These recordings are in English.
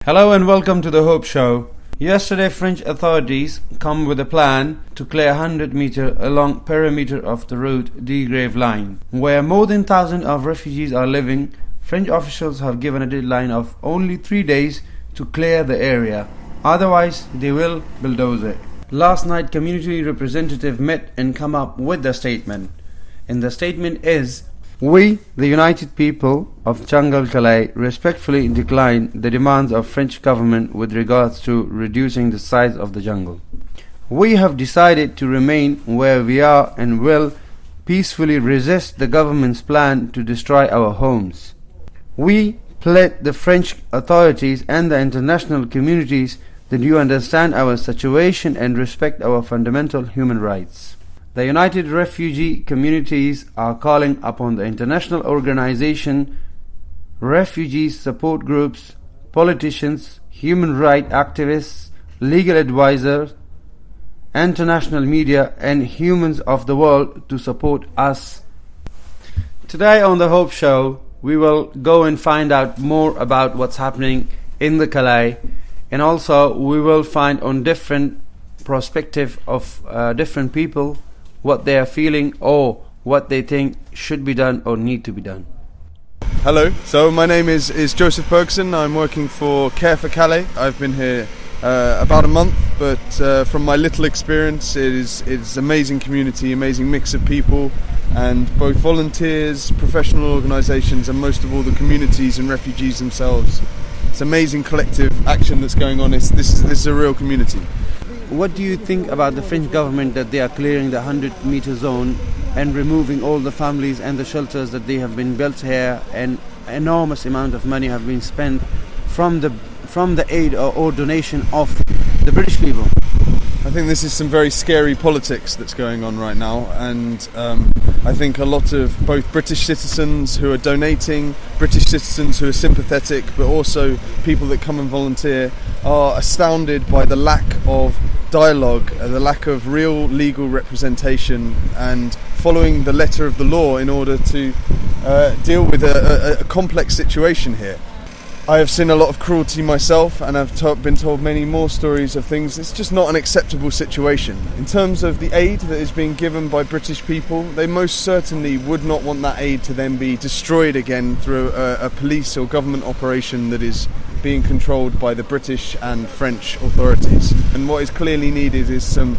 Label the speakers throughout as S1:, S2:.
S1: Hello and welcome to the Hope Show. Yesterday, French authorities come with a plan to clear 100 meter along perimeter of the route D-Grave line, where more than 1,000 of refugees are living. French officials have given a deadline of only 3 days to clear the area. Otherwise, they will bulldoze it. Last night, community representatives met and come up with a statement. And the statement is, "We, the United People of Jungala, respectfully decline the demands of French government with regards to reducing the size of the jungle. We have decided to remain where we are and will peacefully resist the government's plan to destroy our homes. We plead the French authorities and the international communities that you understand our situation and respect our fundamental human rights. The United Refugee Communities are calling upon the international organization, refugee support groups, politicians, human rights activists, legal advisors, international media and humans of the world to support us." Today on the Hope Show, we will go and find out more about what's happening in the Calais, and also we will find on different perspective of different people what they are feeling or what they think should be done or need to be done.
S2: Hello, so my name is Joseph Bergson. I'm working for Care for Calais. I've been here about a month, but from my little experience, it's amazing community, amazing mix of people, and both volunteers, professional organisations, and most of all the communities and refugees themselves. It's amazing collective action that's going on. This is a real community.
S1: What do you think about the French government that they are clearing the 100-meter zone and removing all the families and the shelters that they have been built here, and enormous amount of money have been spent from the aid or donation of the British people?
S2: I think this is some very scary politics that's going on right now, and I think a lot of both British citizens who are donating, British citizens who are sympathetic, but also people that come and volunteer are astounded by the lack of dialogue, the lack of real legal representation and following the letter of the law in order to deal with a complex situation here. I have seen a lot of cruelty myself, and I've been told many more stories of things. It's just not an acceptable situation. In terms of the aid that is being given by British people, they most certainly would not want that aid to then be destroyed again through a police or government operation that is being controlled by the British and French authorities. And what is clearly needed is some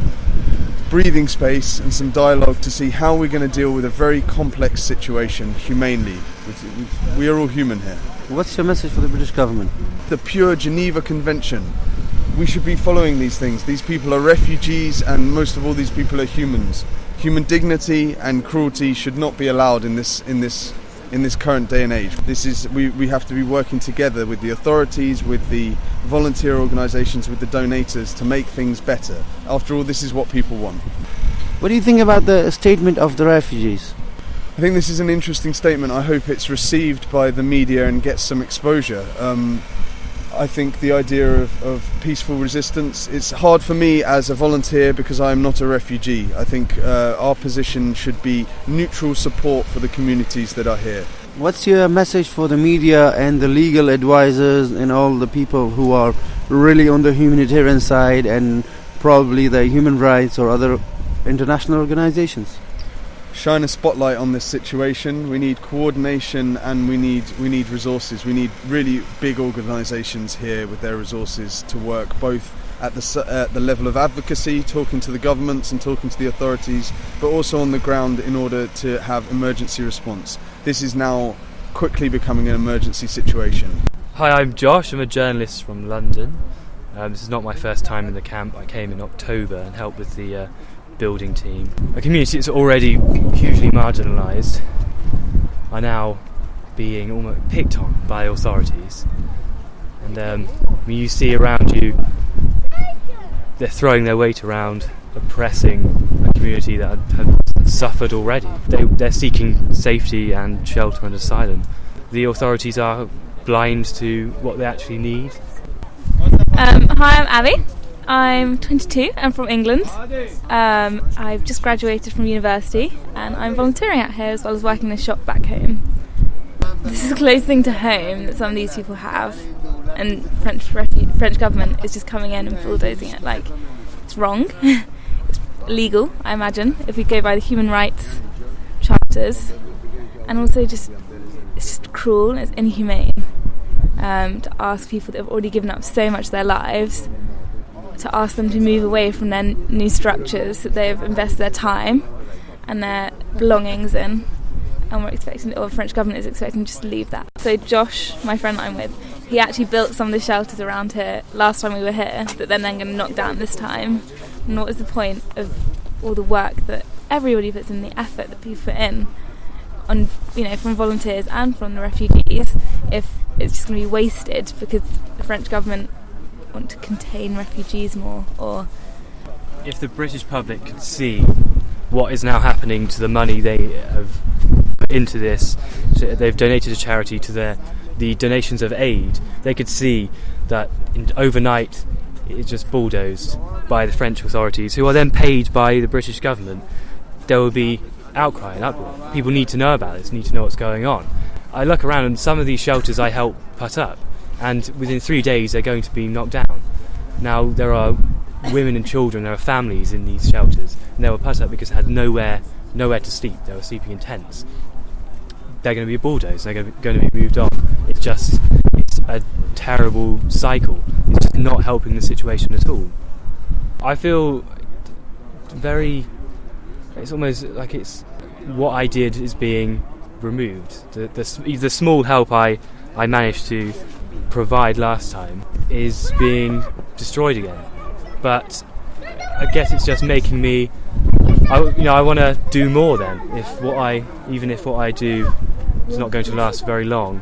S2: breathing space and some dialogue to see how we're going to deal with a very complex situation humanely. We are all human here.
S1: What's your message for the British government?
S2: The pure Geneva Convention. We should be following these things. These people are refugees, and most of all these people are humans. Human dignity and cruelty should not be allowed in this current day and age. We have to be working together with the authorities, with the volunteer organisations, with the donators to make things better. After all, this is what people want.
S1: What do you think about the statement of the refugees?
S2: I think this is an interesting statement. I hope it's received by the media and gets some exposure. I think the idea of peaceful resistance, it's hard for me as a volunteer because I'm not a refugee. I think our position should be neutral support for the communities that are here.
S1: What's your message for the media and the legal advisors and all the people who are really on the humanitarian side and probably the human rights or other international organizations?
S2: Shine a spotlight on this situation. We need coordination, and we need resources. We need really big organisations here with their resources to work both at the level of advocacy, talking to the governments and talking to the authorities, but also on the ground in order to have emergency response. This is now quickly becoming an emergency situation.
S3: Hi, I'm Josh. I'm a journalist from London. This is not my first time in the camp. I came in October and helped with the building team. A community that's already hugely marginalised are now being almost picked on by authorities, and when you see around you they're throwing their weight around oppressing a community that have suffered already. They're seeking safety and shelter and asylum. The authorities are blind to what they actually need.
S4: Hi, I'm Abby. I'm 22. I'm from England. I've just graduated from university and I'm volunteering out here as well as working in a shop back home. This is the closest thing to home that some of these people have, and French government is just coming in and bulldozing it. Like, it's wrong. It's illegal, I imagine, if we go by the human rights charters, and also it's just cruel and it's inhumane to ask people that have already given up so much of their lives, to ask them to move away from their new structures that they've invested their time and their belongings in, and the French government is expecting just to leave that. So Josh, my friend that I'm with, he actually built some of the shelters around here last time we were here that they're then going to knock down this time. And what is the point of all the work that everybody puts in, the effort that people put in, on, from volunteers and from the refugees, if it's just going to be wasted because the French government want to contain refugees more? Or
S3: if the British public could see what is now happening to the money they have put into this, so they've donated to charity, to the donations of aid, they could see that overnight it's just bulldozed by the French authorities, who are then paid by the British government. There will be outcry and uproar. People need to know about this, need to know what's going on. I look around and some of these shelters I help put up, and within 3 days they're going to be knocked down. Now there are women and children, there are families in these shelters, and they were put up because they had nowhere to sleep. They were sleeping in tents. They're going to be bulldozed, they're going to be moved on. It's a terrible cycle. It's just not helping the situation at all. I feel it's almost like it's what I did is being removed. The small help I managed to provide last time is being destroyed again. But I guess it's just making me, I want to do more then. Even if what I do is not going to last very long,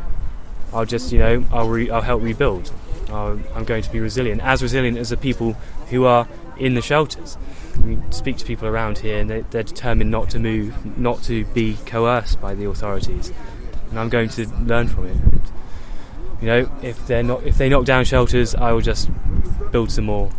S3: I'll just, I'll help rebuild. I'm going to be resilient as the people who are in the shelters. We speak to people around here, and they're determined not to move, not to be coerced by the authorities. And I'm going to learn from it. And, if they knock down shelters, I will just build some more.